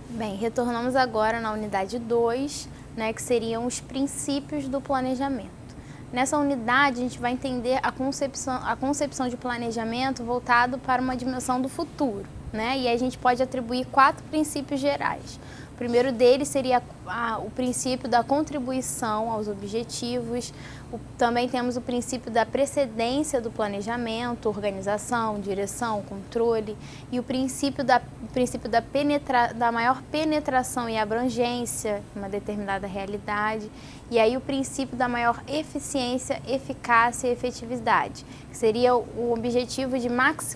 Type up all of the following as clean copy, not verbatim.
Bem, retornamos agora na unidade 2, né, que seriam os princípios do planejamento. Nessa unidade, a gente vai entender a concepção de planejamento voltado para uma dimensão do futuro, né? E a gente pode atribuir 4 princípios gerais. O primeiro deles seria o princípio da contribuição aos objetivos. Também temos o princípio da precedência do planejamento, organização, direção, controle. E o princípio da maior penetração e abrangência em uma determinada realidade. E aí o princípio da maior eficiência, eficácia e efetividade, que seria o objetivo de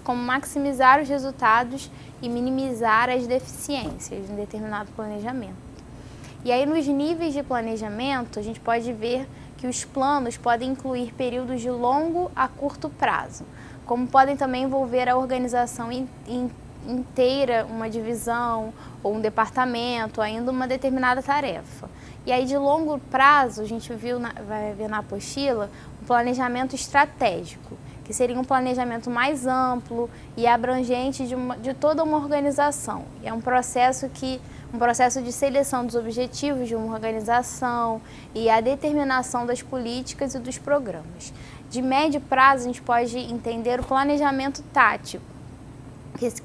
como maximizar os resultados e minimizar as deficiências em determinado planejamento. E aí nos níveis de planejamento, a gente pode ver que os planos podem incluir períodos de longo a curto prazo, como podem também envolver a organização inteira, uma divisão ou um departamento, ainda uma determinada tarefa. E aí de longo prazo, a gente vai ver na apostila, o planejamento estratégico, que seria um planejamento mais amplo e abrangente de toda uma organização. E é um processo de seleção dos objetivos de uma organização e a determinação das políticas e dos programas. De médio prazo, a gente pode entender o planejamento tático,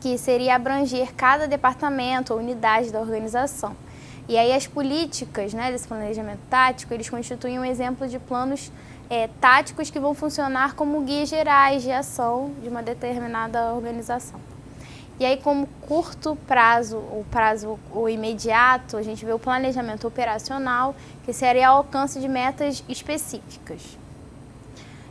que seria abranger cada departamento ou unidade da organização. E aí as políticas, né, desse planejamento tático, eles constituem um exemplo de planos táticos que vão funcionar como guias gerais de ação de uma determinada organização. E aí, como curto prazo, ou imediato, a gente vê o planejamento operacional, que seria o alcance de metas específicas.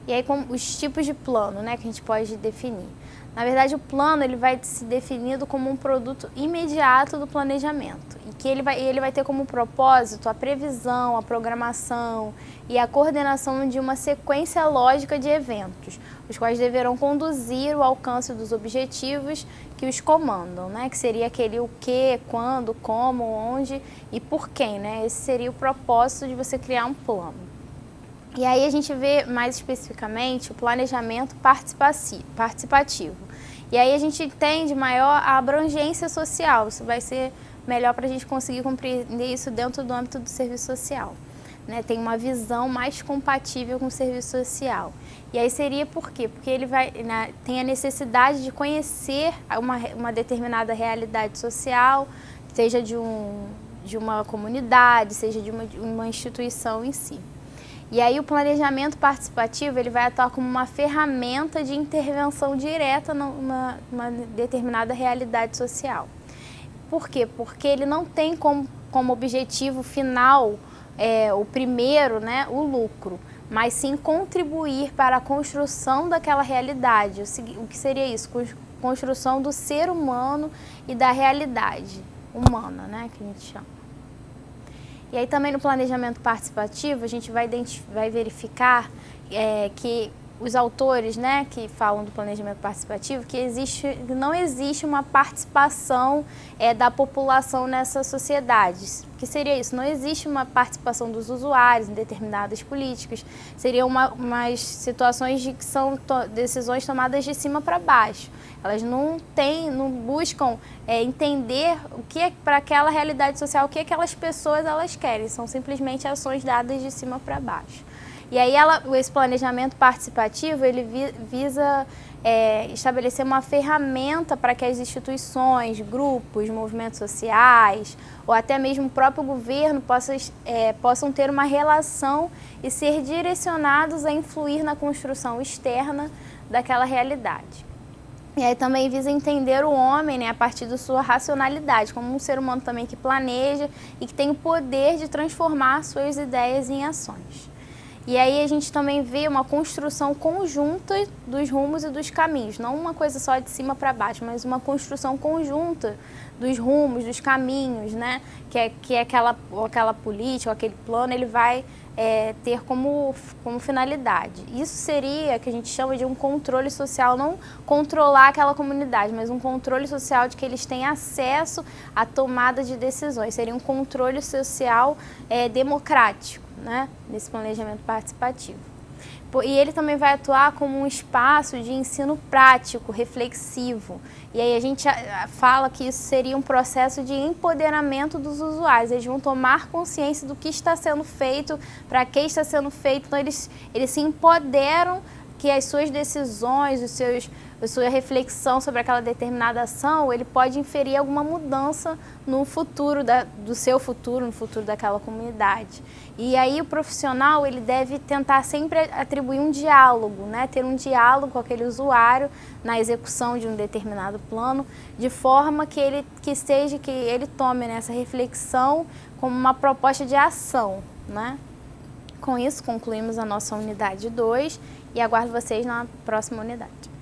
E aí, como os tipos de plano, né, que a gente pode definir. Na verdade, o plano ele vai ser definido como um produto imediato do planejamento e que ele vai ter como propósito a previsão, a programação e a coordenação de uma sequência lógica de eventos, os quais deverão conduzir o alcance dos objetivos que os comandam, né? Que seria aquele o que, quando, como, onde e por quem, né? Esse seria o propósito de você criar um plano. E aí a gente vê mais especificamente o planejamento participativo. E aí a gente entende maior a abrangência social, isso vai ser melhor para a gente conseguir compreender isso dentro do âmbito do serviço social. Né? Tem uma visão mais compatível com o serviço social. E aí seria por quê? Porque ele tem a necessidade de conhecer uma determinada realidade social, seja de uma comunidade, seja de uma instituição em si. E aí o planejamento participativo ele vai atuar como uma ferramenta de intervenção direta numa determinada realidade social. Por quê? Porque ele não tem como objetivo final, o primeiro, né, o lucro, mas sim contribuir para a construção daquela realidade. O que seria isso? Construção do ser humano e da realidade humana, né, que a gente chama. E aí também no planejamento participativo a gente vai verificar que os autores, né, que falam do planejamento participativo, que não existe uma participação da população nessas sociedades. O que seria isso? Não existe uma participação dos usuários em determinadas políticas, seriam umas situações que são decisões tomadas de cima para baixo. Elas não buscam entender o que é para aquela realidade social, o que aquelas pessoas elas querem, são simplesmente ações dadas de cima para baixo. E aí esse planejamento participativo ele visa estabelecer uma ferramenta para que as instituições, grupos, movimentos sociais ou até mesmo o próprio governo possam ter uma relação e ser direcionados a influir na construção externa daquela realidade. E aí também visa entender o homem, né, a partir da sua racionalidade, como um ser humano também que planeja e que tem o poder de transformar suas ideias em ações. E aí a gente também vê uma construção conjunta dos rumos e dos caminhos, não uma coisa só de cima para baixo, mas uma construção conjunta dos rumos, dos caminhos, né? Que é aquela política, aquele plano, ele vai ter como finalidade. Isso seria que a gente chama de um controle social, não controlar aquela comunidade, mas um controle social de que eles têm acesso à tomada de decisões. Seria um controle social democrático, né, nesse planejamento participativo. E ele também vai atuar como um espaço de ensino prático, reflexivo. E aí a gente fala que isso seria um processo de empoderamento dos usuários. Eles vão tomar consciência do que está sendo feito, para que está sendo feito. Então eles se empoderam que as suas decisões, a sua reflexão sobre aquela determinada ação, ele pode inferir alguma mudança no futuro, do seu futuro, no futuro daquela comunidade. E aí o profissional, ele deve tentar sempre atribuir um diálogo, né? Ter um diálogo com aquele usuário na execução de um determinado plano, de forma que ele tome essa reflexão como uma proposta de ação, né? Com isso, concluímos a nossa unidade 2 e aguardo vocês na próxima unidade.